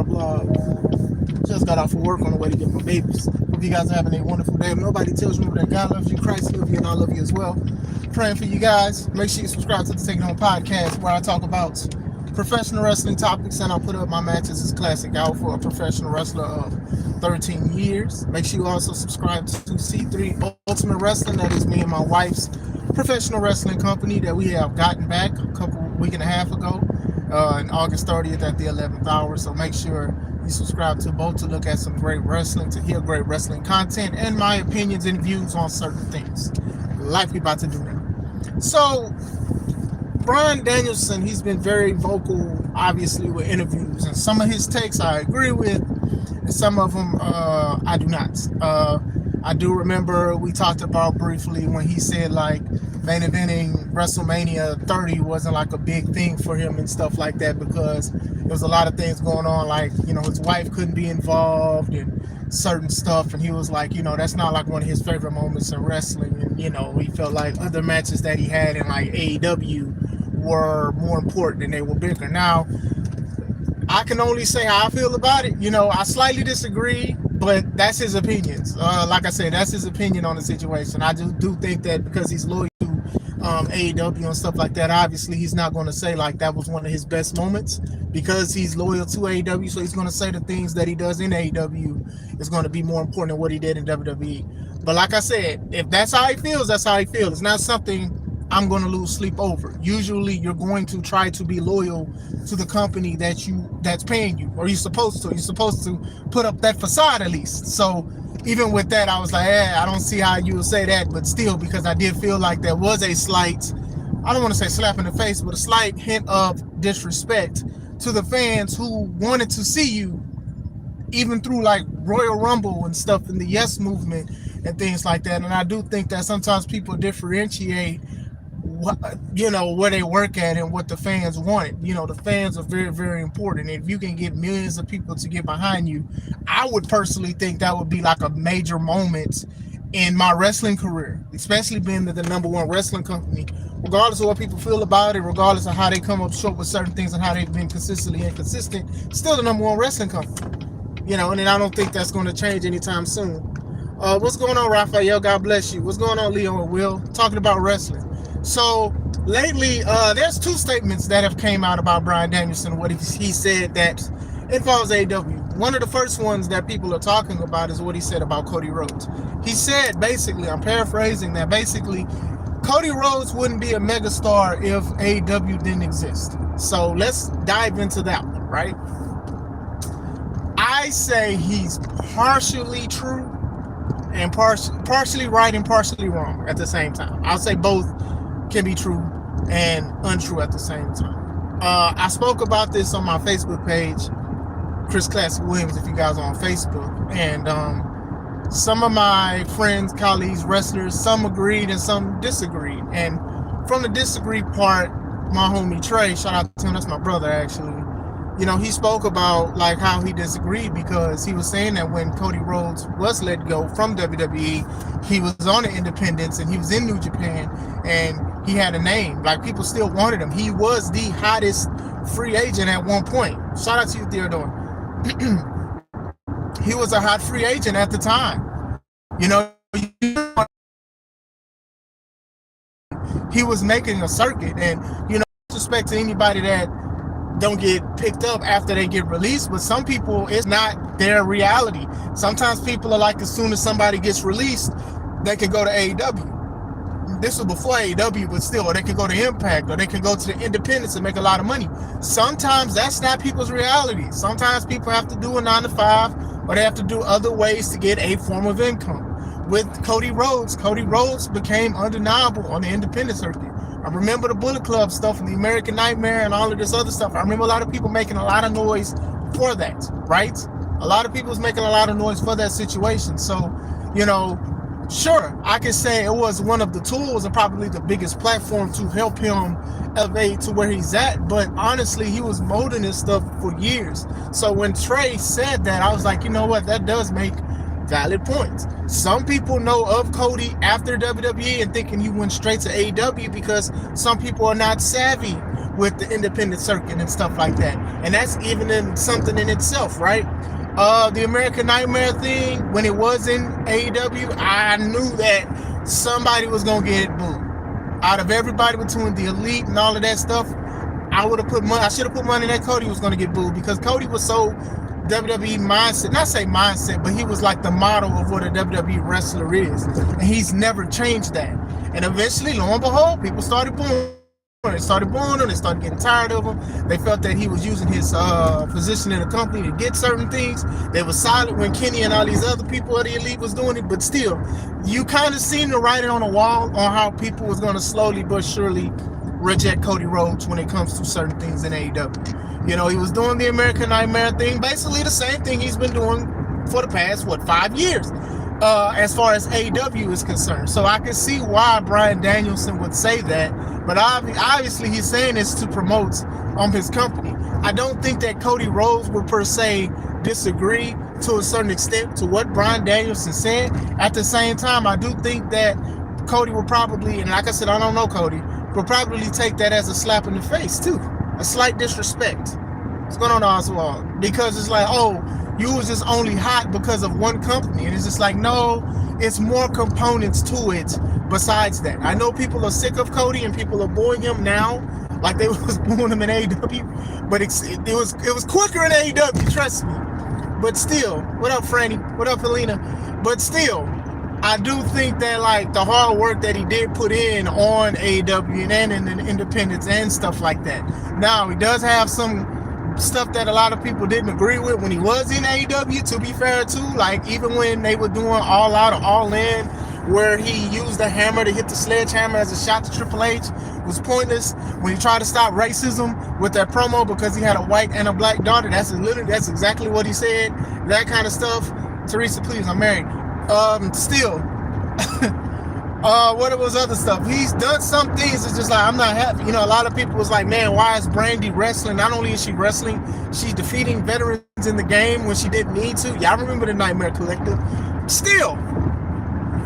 tomorrow. Just got off of work on the way to get my babies. Hope you guys are having a wonderful day. If nobody tells you that God loves you, Christ loves you, and I love you as well. Praying for you guys. Make sure you subscribe to the Take It Home podcast, where I talk about professional wrestling topics, and I'll put up my matches as classic out for a professional wrestler of 13 years. Make sure you also subscribe to C3 Ultimate Wrestling. That is me and my wife's professional wrestling company that we have gotten back a week and a half ago, on August 30th at the 11th hour. So make sure you subscribe to both to look at some great wrestling, to hear great wrestling content, and my opinions and views on certain things, like we about to do now. So, Bryan Danielson, he's been very vocal, obviously, with interviews, and some of his takes I agree with, and some of them I do not. I do remember we talked about briefly when he said, like, main eventing WrestleMania 30 wasn't like a big thing for him and stuff like that, because there was a lot of things going on, like, you know, his wife couldn't be involved and certain stuff, and he was like, you know, that's not like one of his favorite moments in wrestling, and, you know, he felt like other matches that he had in like AEW were more important and they were bigger. Now, I can only say how I feel about it. You know, I slightly disagree, but that's his opinions. Like I said, that's his opinion on the situation. I do think that because he's loyal to AEW and stuff like that, obviously he's not going to say like that was one of his best moments, because he's loyal to AEW. So he's going to say the things that he does in AEW is going to be more important than what he did in WWE. But like I said, if that's how he feels, that's how he feels. It's not something I'm going to lose sleep over. Usually you're going to try to be loyal to the company that's paying you, or you're supposed to. You're supposed to put up that facade at least. So even with that, I was like, I don't see how you would say that, but still, because I did feel like there was a slight, I don't want to say slap in the face, but a slight hint of disrespect to the fans who wanted to see you, even through like Royal Rumble and stuff in the Yes movement and things like that. And I do think that sometimes people differentiate where they work at and what the fans want. You know, the fans are very, very important. If you can get millions of people to get behind you, I would personally think that would be like a major moment in my wrestling career, especially being the number one wrestling company, regardless of what people feel about it, regardless of how they come up short with certain things and how they've been consistently inconsistent, still the number one wrestling company. You know, and I don't think that's going to change anytime soon. What's going on, Raphael? God bless you. What's going on, Leo and Will? Talking about wrestling. So lately, there's two statements that have came out about Bryan Danielson, what he said that involves AEW. One of the first ones that people are talking about is what he said about Cody Rhodes. He said, basically, I'm paraphrasing, that basically Cody Rhodes wouldn't be a megastar if AEW didn't exist. So let's dive into that one, right? I say he's partially true and partially right and partially wrong at the same time. I'll say both can be true and untrue at the same time. I spoke about this on my Facebook page, Chris Classic Williams, if you guys are on Facebook, and some of my friends, colleagues, wrestlers, some agreed and some disagreed. And from the disagreed part, my homie Trey, shout out to him, that's my brother actually, you know, he spoke about like how he disagreed, because he was saying that when Cody Rhodes was let go from WWE, he was on the independents and he was in New Japan and he had a name. Like, people still wanted him. He was the hottest free agent at one point. Shout out to you, Theodore. He was a hot free agent at the time. You know, he was making a circuit, and, you know, respect to anybody that don't get picked up after they get released, but some people, it's not their reality. Sometimes people are like, as soon as somebody gets released, they can go to AEW. This was before AEW, but still, or they can go to Impact, or they can go to the independents and make a lot of money. Sometimes that's not people's reality. Sometimes people have to do a 9-to-5, or they have to do other ways to get a form of income. With Cody Rhodes became undeniable on the independent circuit. I remember the Bullet Club stuff and the American Nightmare and all of this other stuff. I remember a lot of people making a lot of noise for that, right? A lot of people was making a lot of noise for that situation. So, you know, sure, I can say it was one of the tools and probably the biggest platform to help him elevate to where he's at. But honestly, he was molding this stuff for years. So when Trey said that, I was like, you know what, that does make valid points. Some people know of Cody after WWE and thinking he went straight to AEW, because some people are not savvy with the independent circuit and stuff like that. And that's even in something in itself, right? The American Nightmare thing, when it was in AEW, I knew that somebody was going to get booed. Out of everybody between the Elite and all of that stuff, I should have put money that Cody was going to get booed, because Cody was so WWE mindset, not say mindset, but he was like the model of what a WWE wrestler is. And he's never changed that. And eventually, lo and behold, people started booing. They started booing him. They started getting tired of him. They felt that he was using his position in the company to get certain things. They were silent when Kenny and all these other people of the Elite was doing it. But still, you kind of seen the writing on the wall on how people was going to slowly but surely reject Cody Rhodes when it comes to certain things in AEW. You know, he was doing the American Nightmare thing, basically the same thing he's been doing for the past, 5 years, as far as AEW is concerned. So I can see why Bryan Danielson would say that, but obviously he's saying this to promote his company. I don't think that Cody Rhodes would per se disagree to a certain extent to what Bryan Danielson said. At the same time, I do think that Cody will probably, and like I said, I don't know Cody, will probably take that as a slap in the face too. A slight disrespect. What's going on, Oswald? Because it's like, oh, you was just only hot because of one company. And it's just like, no, it's more components to it besides that. I know people are sick of Cody and people are booing him now, like they was booing him in AEW, but it was quicker in AEW, trust me. But still, what up, Franny? What up, Helena? But still, I do think that like the hard work that he did put in on AEW and in the independents and stuff like that. Now, he does have some stuff that a lot of people didn't agree with when he was in AEW, to be fair too. Like even when they were doing All Out or All In, where he used the hammer to hit the sledgehammer as a shot to Triple H, was pointless. When he tried to stop racism with that promo because he had a white and a black daughter, that's exactly what he said. That kind of stuff. Teresa, please, I'm married. Still, what was other stuff? He's done some things. It's just like, I'm not happy. You know, a lot of people was like, man, why is Brandy wrestling? Not only is she wrestling, she's defeating veterans in the game when she didn't need to. Y'all remember the Nightmare Collective? Still,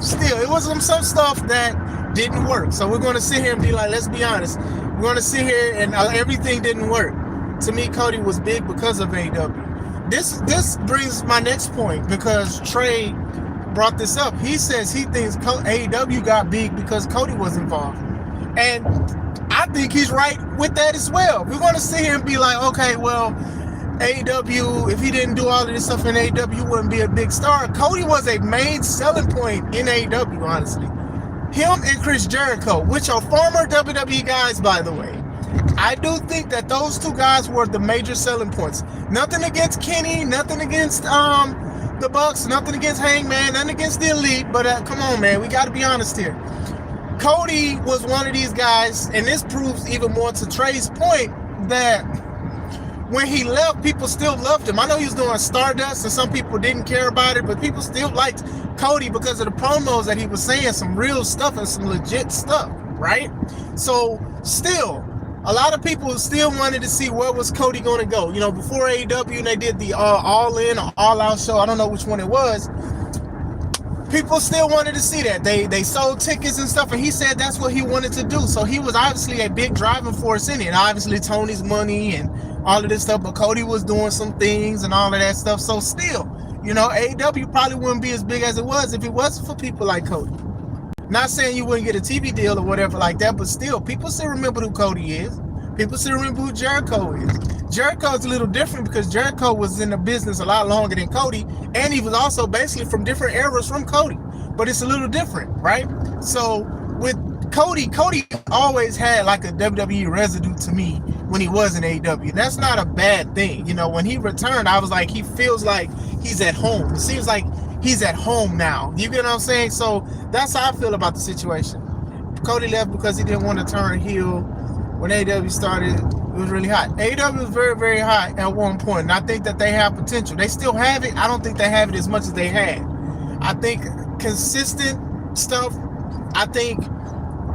it was some stuff that didn't work. So we're going to sit here and be like, let's be honest. We're going to sit here and everything didn't work. To me, Cody was big because of AEW. This brings my next point, because Trey brought this up. He says he thinks AEW got big because Cody was involved. And I think he's right with that as well. We're going to sit here and be like, okay, well, AEW, if he didn't do all of this stuff in AEW, wouldn't be a big star. Cody was a main selling point in AEW, honestly. Him and Chris Jericho, which are former WWE guys, by the way. I do think that those two guys were the major selling points. Nothing against Kenny, nothing against the Bucks, nothing against Hangman, nothing against the Elite, but come on, man, we got to be honest here. Cody was one of these guys, and this proves even more to Trey's point that when he left, people still loved him. I know he was doing Stardust, and some people didn't care about it, but people still liked Cody because of the promos that he was saying, some real stuff and some legit stuff, right? So still, a lot of people still wanted to see where was Cody going to go. You know, before AEW and they did the All In or All Out show, I don't know which one it was, people still wanted to see that. They sold tickets and stuff, and he said that's what he wanted to do. So he was obviously a big driving force in it. Obviously Tony's money and all of this stuff, but Cody was doing some things and all of that stuff. So still, you know, AEW probably wouldn't be as big as it was if it wasn't for people like Cody. Not saying you wouldn't get a TV deal or whatever like that, but still, people still remember who Cody is. People still remember who Jericho is. Jericho's a little different because Jericho was in the business a lot longer than Cody, and he was also basically from different eras from Cody. But it's a little different, right? So with Cody always had like a WWE residue to me when he was in AEW. That's not a bad thing. You know, when he returned, I was like, he feels like he's at home. It seems like he's at home now. You get what I'm saying? So that's how I feel about the situation. Cody left because he didn't want to turn heel. When AEW started, it was really hot. AEW was very, very hot at one point, and I think that they have potential. They still have it. I don't think they have it as much as they had. I think consistent stuff. I think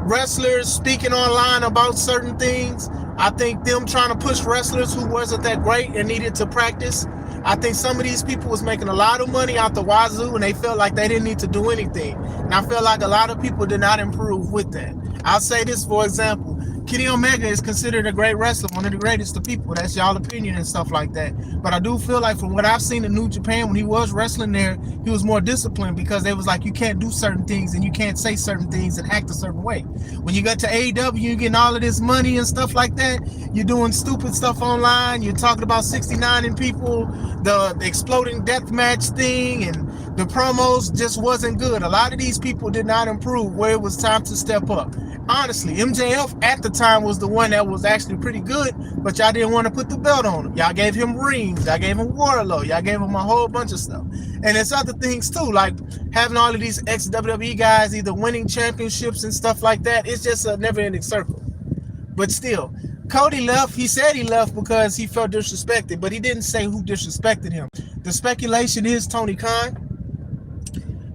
wrestlers speaking online about certain things. I think them trying to push wrestlers who wasn't that great and needed to practice. I think some of these people was making a lot of money out the wazoo, and they felt like they didn't need to do anything. And I feel like a lot of people did not improve with that. I'll say this, for example. Kenny Omega is considered a great wrestler, one of the greatest of people. That's y'all opinion and stuff like that. But I do feel like from what I've seen in New Japan, when he was wrestling there, he was more disciplined because they was like, you can't do certain things and you can't say certain things and act a certain way. When you got to AEW, you're getting all of this money and stuff like that. You're doing stupid stuff online. You're talking about 69 and people, the exploding deathmatch thing, and the promos just wasn't good. A lot of these people did not improve where it was time to step up. Honestly, MJF at the time was the one that was actually pretty good, but y'all didn't want to put the belt on him. Y'all gave him rings, y'all gave him Warlow, y'all gave him a whole bunch of stuff. And it's other things too, like having all of these ex-WWE guys either winning championships and stuff like that. It's just a never-ending circle. But still, Cody left. He said he left because he felt disrespected, but he didn't say who disrespected him. The speculation is Tony Khan.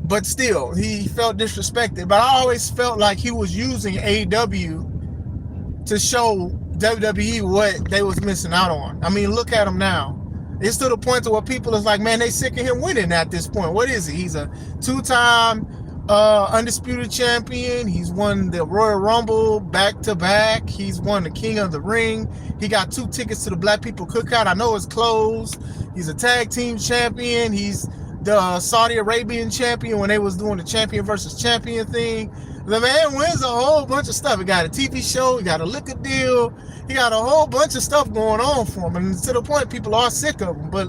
But still, he felt disrespected. But I always felt like he was using AEW to show WWE what they was missing out on. I mean, look at him now. It's to the point to where people is like, man, they sick of him winning at this point. What is he? He's a two-time undisputed champion. He's won the Royal Rumble back-to-back. He's won the King of the Ring. He got 2 tickets to the Black People Cookout. I know it's closed. He's a tag team champion. He's the Saudi Arabian champion when they was doing the champion versus champion thing. The man wins a whole bunch of stuff. He got a TV show, he got a liquor deal, he got a whole bunch of stuff going on for him. And to the point people are sick of him, but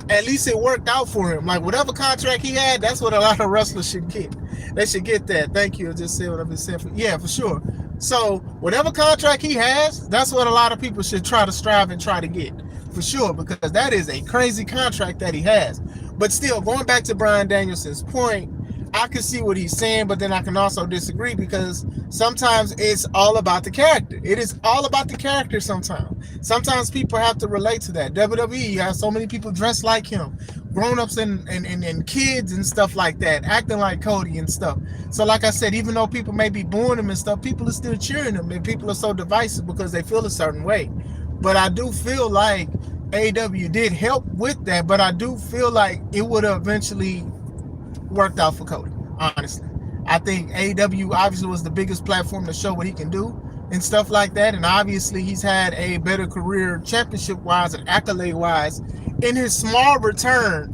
at least it worked out for him. Like whatever contract he had, that's what a lot of wrestlers should get. They should get that. Thank you. I just said what I've been saying. Yeah, for sure. So whatever contract he has, that's what a lot of people should try to strive and try to get. For sure, because that is a crazy contract that he has. But still, going back to Bryan Danielson's point, I can see what he's saying, but then I can also disagree because sometimes it's all about the character. It is all about the character sometimes. Sometimes people have to relate to that. WWE has so many people dressed like him, grown-ups and kids and stuff like that, acting like Cody and stuff. So like I said, even though people may be booing him and stuff, people are still cheering him, and people are so divisive because they feel a certain way. But I do feel like AEW did help with that, but I do feel like it would have eventually worked out for Cody, honestly. I think AEW obviously was the biggest platform to show what he can do and stuff like that, and obviously he's had a better career championship-wise and accolade-wise in his small returning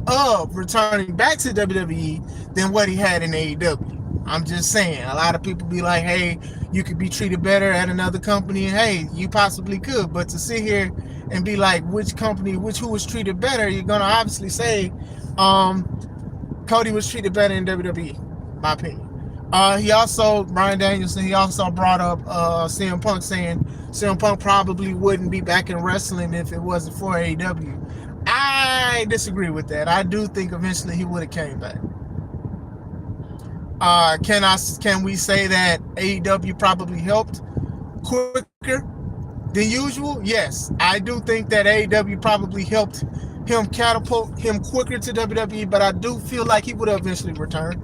back to WWE than what he had in AEW. I'm just saying, a lot of people be like, hey, you could be treated better at another company, and hey, you possibly could, but to sit here and be like, who was treated better, you're gonna obviously say Cody was treated better in WWE, my opinion. Bryan Danielson, he also brought up CM Punk, saying CM Punk probably wouldn't be back in wrestling if it wasn't for AEW. I disagree with that. I do think eventually he would have came back. Can we say that AEW probably helped quicker than usual? Yes, I do think that AEW probably helped him catapult him quicker to WWE, but I do feel like he would have eventually returned.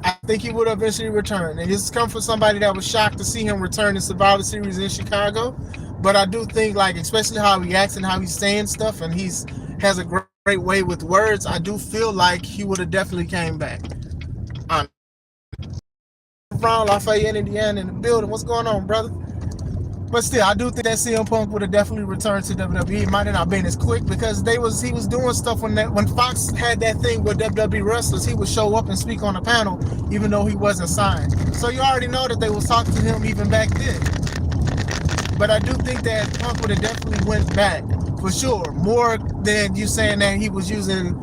I think he would have eventually returned. And this has come from somebody that was shocked to see him return in Survivor Series in Chicago. But I do think, like, especially how he acts and how he's saying stuff, and has a great way with words, I do feel like he would have definitely came back. Brown, Lafayette, Indiana in the building. What's going on, brother? But still, I do think that CM Punk would have definitely returned to WWE. It might have not been as quick because he was doing stuff when Fox had that thing with WWE wrestlers. He would show up and speak on the panel even though he wasn't signed. So you already know that they was talking to him even back then. But I do think that Punk would have definitely went back for sure, more than you saying that he was using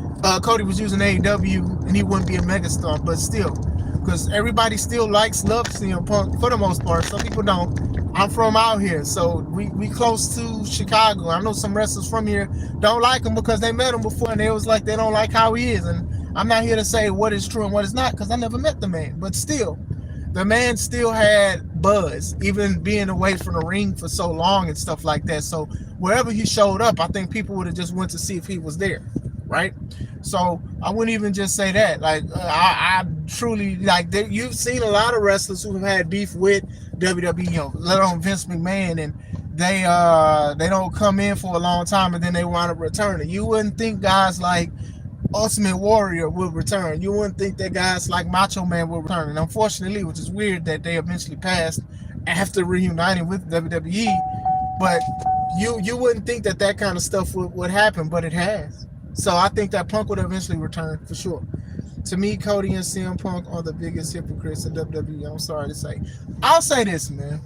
Cody was using AEW and he wouldn't be a megastar. But still, because everybody still loves CM Punk for the most part. Some people don't. I'm from out here, so we close to Chicago. I know some wrestlers from here don't like him because they met him before and they was like they don't like how he is. And I'm not here to say what is true and what is not because I never met the man. But still, the man still had buzz, even being away from the ring for so long and stuff like that. So wherever he showed up, I think people would have just went to see if he was there, right? So I wouldn't even just say that. Like I truly like you've seen a lot of wrestlers who have had beef with WWE, let alone Vince McMahon, and they don't come in for a long time and then they want to return. And you wouldn't think guys like Ultimate Warrior would return. You wouldn't think that guys like Macho Man would return. And unfortunately, which is weird that they eventually passed after reuniting with WWE, but you wouldn't think that kind of stuff would happen, but it has. So I think that Punk would eventually return for sure. To me, Cody and CM Punk are the biggest hypocrites in WWE. I'm sorry to say. I'll say this, man.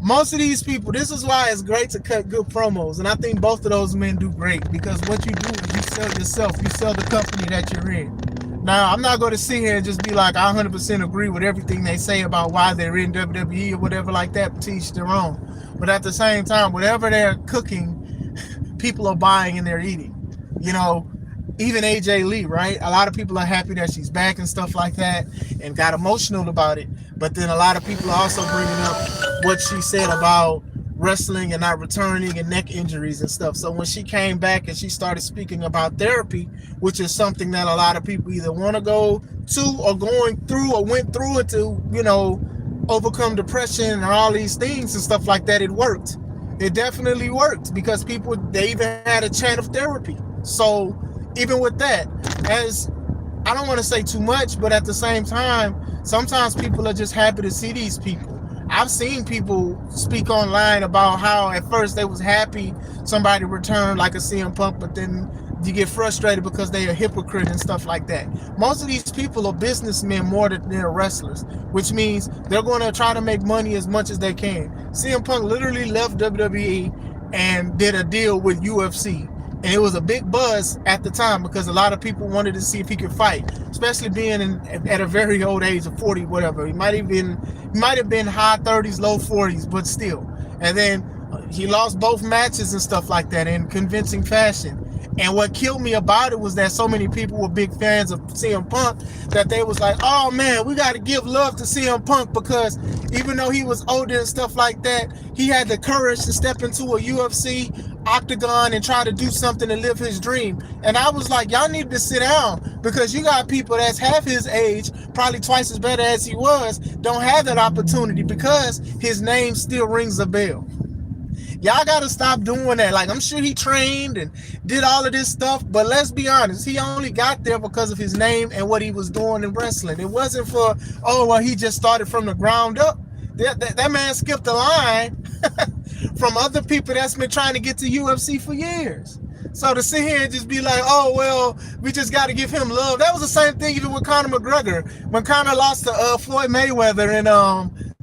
Most of these people, this is why it's great to cut good promos, and I think both of those men do great, because what you do is you sell yourself, you sell the company that you're in. Now, I'm not going to sit here and just be like, I 100% agree with everything they say about why they're in WWE or whatever like that, teach their own. But at the same time, whatever they're cooking, people are buying and they're eating. You know, even AJ Lee, right? A lot of people are happy that she's back and stuff like that and got emotional about it. But then a lot of people are also bringing up what she said about wrestling and not returning and neck injuries and stuff. So when she came back and she started speaking about therapy, which is something that a lot of people either want to go to or going through or went through it to, you know, overcome depression and all these things and stuff like that, it worked. It definitely worked because people, they even had a chant of therapy. So even with that, as I don't want to say too much, but at the same time, sometimes people are just happy to see these people. I've seen people speak online about how at first they was happy somebody returned like a CM Punk, but then you get frustrated because they are a hypocrite and stuff like that. Most of these people are businessmen more than they're wrestlers, which means they're going to try to make money as much as they can. CM Punk literally left WWE and did a deal with UFC. And it was a big buzz at the time because a lot of people wanted to see if he could fight, especially being at a very old age of 40, whatever. He might have been high 30s, low 40s, but still. And then he lost both matches and stuff like that in convincing fashion. And what killed me about it was that so many people were big fans of CM Punk that they was like, oh man, we got to give love to CM Punk because even though he was older and stuff like that, he had the courage to step into a UFC octagon and try to do something and live his dream. And I was like, y'all need to sit down because you got people that's half his age, probably twice as better as he was, don't have that opportunity because his name still rings a bell. Y'all gotta stop doing that. Like, I'm sure he trained and did all of this stuff, but let's be honest, he only got there because of his name and what he was doing in wrestling. It wasn't for, oh, well, he just started from the ground up. That man skipped the line from other people that's been trying to get to UFC for years. So to sit here and just be like, oh, well, we just got to give him love. That was the same thing even with Conor McGregor. When Conor lost to Floyd Mayweather in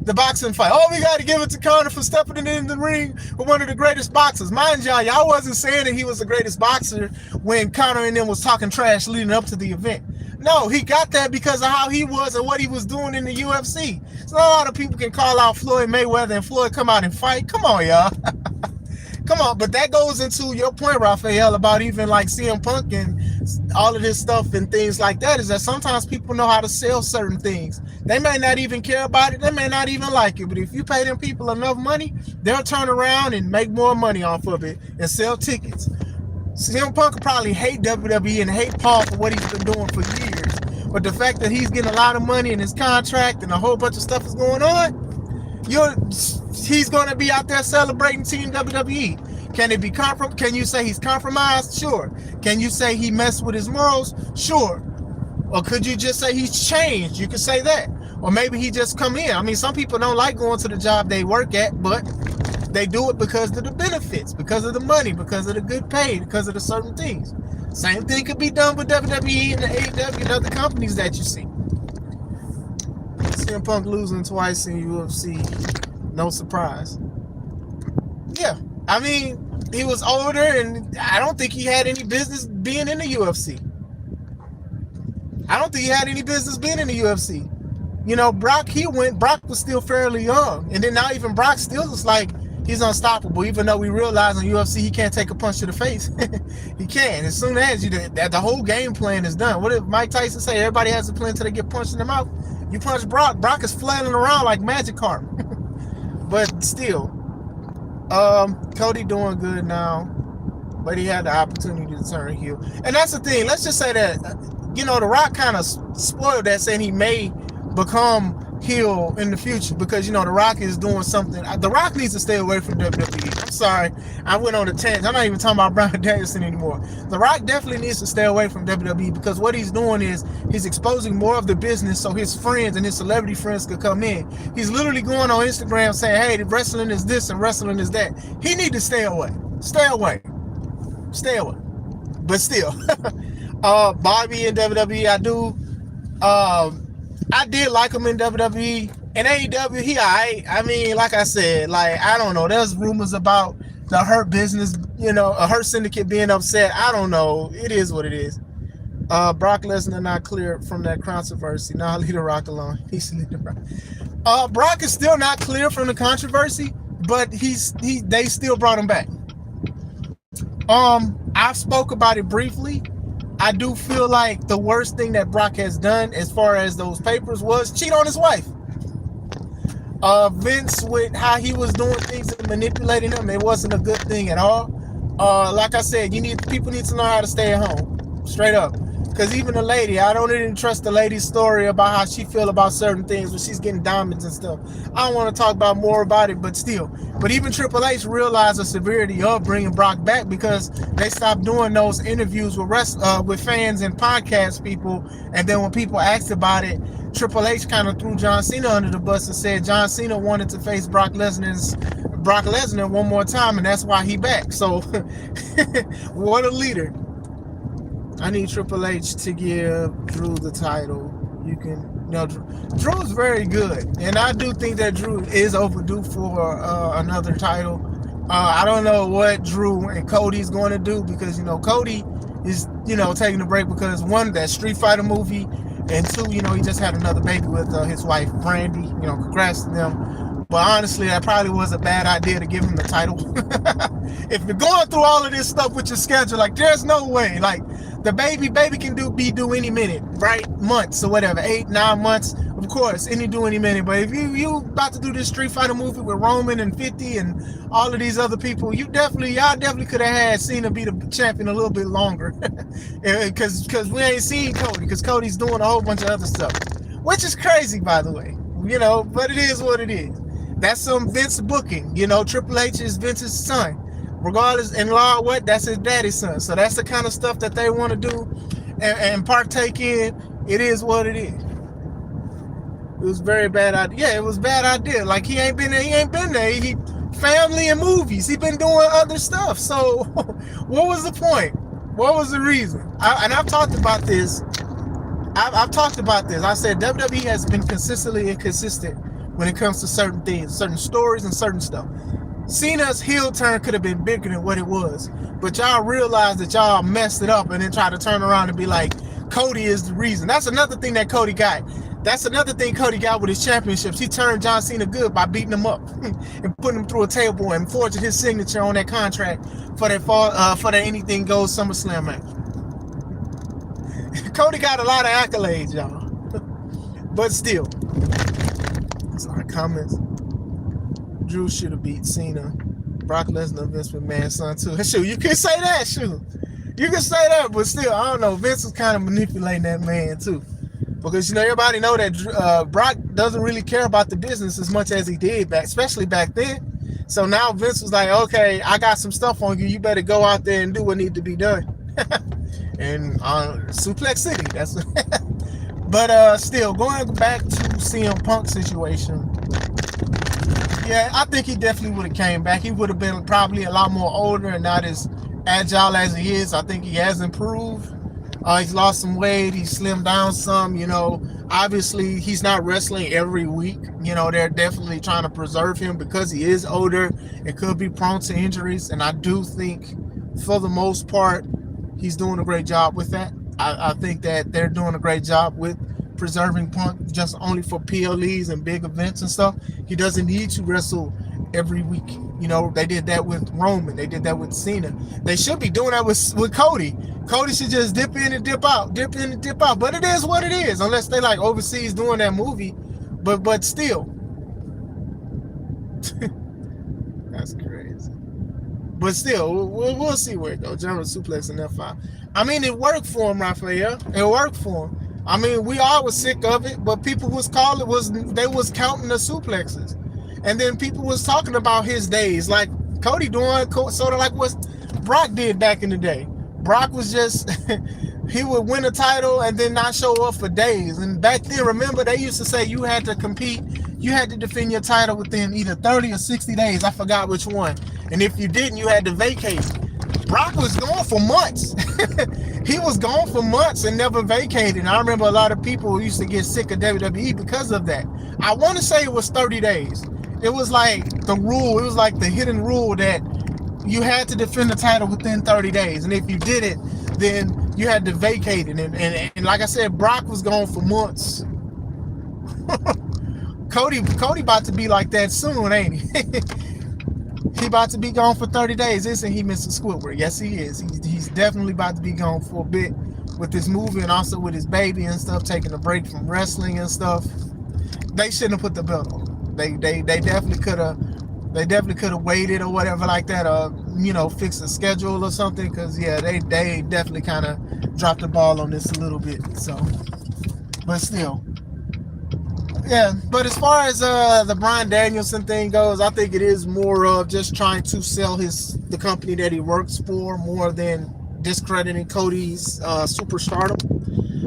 the boxing fight. Oh, we got to give it to Conor for stepping in the ring with one of the greatest boxers. Mind y'all wasn't saying that he was the greatest boxer when Conor and them was talking trash leading up to the event. No, he got that because of how he was and what he was doing in the UFC. So a lot of people can call out Floyd Mayweather and Floyd come out and fight. Come on, y'all. Come on, but that goes into your point, Raphael, about even like CM Punk and all of this stuff and things like that, is that sometimes people know how to sell certain things. They may not even care about it. They may not even like it. But if you pay them people enough money, they'll turn around and make more money off of it and sell tickets. CM Punk could probably hate WWE and hate Paul for what he's been doing for years. But the fact that he's getting a lot of money in his contract and a whole bunch of stuff is going on, he's going to be out there celebrating Team WWE. Can it be Can you say he's compromised? Sure. Can you say he messed with his morals? Sure. Or could you just say he's changed? You could say that. Or maybe he just come in. I mean, some people don't like going to the job they work at, but they do it because of the benefits, because of the money, because of the good pay, because of the certain things. Same thing could be done with WWE and the AEW and other companies that you see. CM Punk losing twice in UFC, no surprise. Yeah, I mean, he was older, and I don't think he had any business being in the UFC. I don't think he had any business being in the UFC. You know, Brock was still fairly young, and then now even Brock still is like, he's unstoppable, even though we realize in UFC he can't take a punch to the face. He can. As soon as the whole game plan is done. What did Mike Tyson say? Everybody has a plan until they get punched in the mouth. You punch Brock, Brock is flailing around like Magikarp. But still, Cody doing good now, but he had the opportunity to turn heel. And that's the thing. Let's just say that, The Rock kind of spoiled that, saying he may become heel in the future, because The Rock is doing something. The Rock needs to stay away from WWE. I'm sorry, I went on a tangent. I'm not even talking about Bryan Danielson anymore. The Rock definitely needs to stay away from WWE, because what he's doing is he's exposing more of the business so his friends and his celebrity friends could come in. He's literally going on Instagram saying, hey, wrestling is this and wrestling is that. He need to stay away. Stay away. Stay away. But still, Bobby in WWE, I did like him in WWE. In AEW, he alright. I mean, like I said, I don't know. There's rumors about the Hurt Business, a Hurt Syndicate being upset. I don't know. It is what it is. Brock Lesnar not cleared from that controversy. Nah, leave The Rock alone. He's leave The Rock. Brock is still not clear from the controversy, but they still brought him back. I spoke about it briefly. I do feel like the worst thing that Brock has done as far as those papers was cheat on his wife. Vince, with how he was doing things and manipulating them, it wasn't a good thing at all. Like I said, people need to know how to stay at home, straight up. Because even the lady, I don't even trust the lady's story about how she feel about certain things when she's getting diamonds and stuff. I don't want to talk about more about it, but still. But even Triple H realized the severity of bringing Brock back, because they stopped doing those interviews with fans and podcast people. And then when people asked about it, Triple H kind of threw John Cena under the bus and said John Cena wanted to face Brock Lesnar one more time, and that's why he back. So what a leader. I need Triple H to give Drew the title. Drew's very good, and I do think that Drew is overdue for another title. I don't know what Drew and Cody's going to do, because Cody is taking a break because, one, that Street Fighter movie, and two, he just had another baby with his wife Brandy. Congrats to them. But honestly, that probably was a bad idea to give him the title. If you're going through all of this stuff with your schedule, there's no way. The baby can be due any minute, right? Months or whatever, 8-9 months. Of course, any minute. But if you about to do this Street Fighter movie with Roman and 50 and all of these other people, y'all definitely could have had Cena be the champion a little bit longer. Because we ain't seen Cody, because Cody's doing a whole bunch of other stuff, which is crazy, by the way. But it is what it is. That's some Vince booking. Triple H is Vince's son. Regardless, and Lord, what? That's his daddy's son. So that's the kind of stuff that they want to do and partake in. It is what it is. It was very bad idea. Yeah, it was a bad idea. He ain't been there. He family and movies. He been doing other stuff. So what was the point? What was the reason? I've talked about this. I've talked about this. I said WWE has been consistently inconsistent when it comes to certain things, certain stories, and certain stuff. Cena's heel turn could have been bigger than what it was, but y'all realized that y'all messed it up and then try to turn around and be like, Cody is the reason. That's another thing that Cody got. That's another thing Cody got with his championships. He turned John Cena good by beating him up and putting him through a table and forging his signature on that contract for that Anything Goes SummerSlam match. Cody got a lot of accolades, y'all. But still, it's a lot of comments. Drew should have beat Cena. Brock Lesnar, Vince McMahon's son too. Shoot, you can say that. Shoot, you can say that, but still, I don't know. Vince was kind of manipulating that man too, because everybody know that Brock doesn't really care about the business as much as he did especially back then. So now Vince was like, okay, I got some stuff on you. You better go out there and do what needs to be done. And Suplex City. That's. But still, going back to CM Punk situation. Yeah, I think he definitely would have came back. He would have been probably a lot more older and not as agile as he is. I think he has improved. He's lost some weight. He's slimmed down some. Obviously he's not wrestling every week. They're definitely trying to preserve him because he is older. It could be prone to injuries, and I do think, for the most part, he's doing a great job with that. I think that they're doing a great job with preserving Punk just only for PLEs and big events and stuff. He doesn't need to wrestle every week. They did that with Roman. They did that with Cena. They should be doing that with Cody. Cody should just dip in and dip out, dip in and dip out. But it is what it is, unless they overseas doing that movie. But still, that's crazy. But still, we'll see where it goes. General suplex and F5. I mean, it worked for him, Raphael. It worked for him. I mean, we all was sick of it, but people was they was counting the suplexes. And then people was talking about his days, like Cody doing sort of like what Brock did back in the day. Brock was just, he would win a title and then not show up for days. And back then, remember, they used to say you had to compete, you had to defend your title within either 30 or 60 days. I forgot which one. And if you didn't, you had to vacate. Brock was gone for months. He was gone for months and never vacated. And I remember a lot of people used to get sick of WWE because of that. I want to say it was 30 days. It was like the rule. It was like the hidden rule that you had to defend the title within 30 days. And if you did it, then you had to vacate it. And like I said, Brock was gone for months. Cody about to be like that soon, ain't he? He about to be gone for 30 days. Isn't he, Mr. Squidward? Yes, he is. He's definitely about to be gone for a bit with this movie and also with his baby and stuff, taking a break from wrestling and stuff. They shouldn't have put the belt on. They definitely could have. They definitely could have waited or whatever like that, or fix a schedule or something. Because yeah, they definitely kind of dropped the ball on this a little bit. So, but still. Yeah, but as far as the Bryan Danielson thing goes, I think it is more of just trying to sell the company that he works for more than discrediting Cody's superstardom.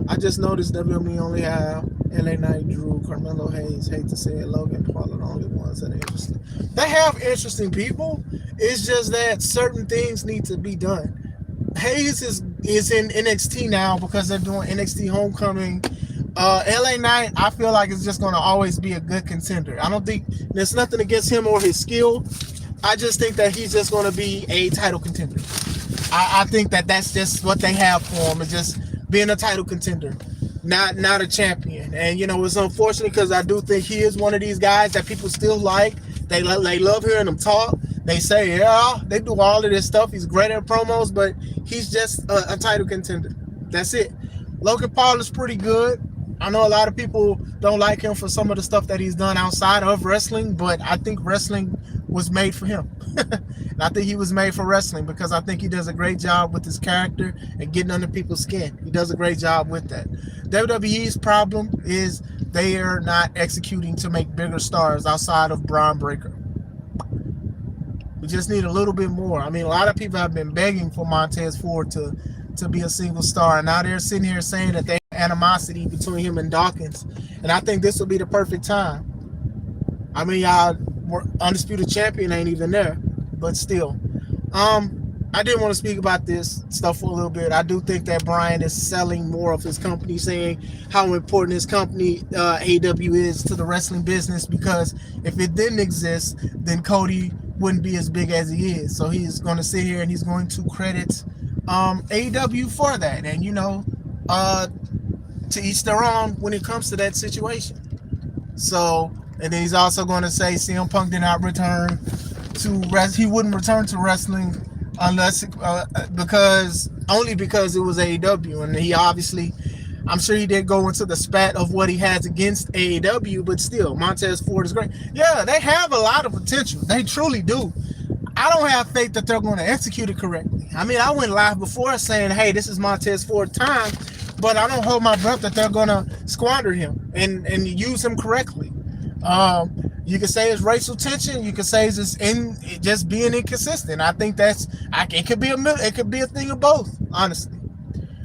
I just noticed WWE only have LA Knight, Drew, Carmelo Hayes, hate to say it, Logan Paul are the only ones that are interesting. They have interesting people. It's just that certain things need to be done. Hayes is in NXT now because they're doing NXT Homecoming. LA Knight, I feel like it's just going to always be a good contender. I don't think there's nothing against him or his skill. I just think that he's just going to be a title contender. I think that that's just what they have for him, is just being a title contender, not a champion. And it's unfortunate because I do think he is one of these guys that people still like. They love hearing him talk. They say, yeah, they do all of this stuff. He's great at promos, but he's just a title contender. That's it. Logan Paul is pretty good. I know a lot of people don't like him for some of the stuff that he's done outside of wrestling, but I think wrestling was made for him. And I think he was made for wrestling because I think he does a great job with his character and getting under people's skin. He does a great job with that. WWE's problem is they are not executing to make bigger stars outside of Braun Breaker. We just need a little bit more. I mean, a lot of people have been begging for Montez Ford to be a single star, and now they're sitting here saying that they have animosity between him and Dawkins, and I think this will be the perfect time. I mean, y'all, undisputed champion ain't even there, but still. I did want to speak about this stuff for a little bit. I do think that Bryan is selling more of his company, saying how important his company, AEW, is to the wrestling business, because if it didn't exist, then Cody wouldn't be as big as he is. So he's going to sit here and he's going to credit AEW for that. And, to each their own when it comes to that situation. So, and then he's also going to say CM Punk did not return to he wouldn't return to wrestling unless because it was AEW, and he obviously, I'm sure he did go into the spat of what he has against AEW, but still, Montez Ford is great. Yeah, they have a lot of potential. They truly do. I don't have faith that they're going to execute it correctly. I mean, I went live before saying, hey, this is Montez Ford time, but I don't hold my breath that they're going to squander him and use him correctly. You can say it's racial tension. You can say it's just being inconsistent. I think it could be a thing of both, honestly.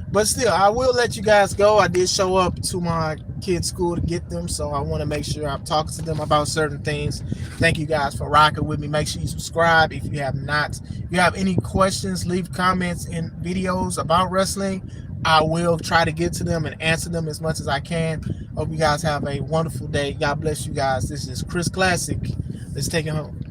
But still, I will let you guys go. I did show up to my kids' school to get them, so I want to make sure I'm talking to them about certain things. Thank you guys for rocking with me. Make sure you subscribe if you have not. If you have any questions, leave comments in videos about wrestling. I will try to get to them and answer them as much as I can. Hope you guys have a wonderful day. God bless you guys. This is Chris Classic. Let's take it home.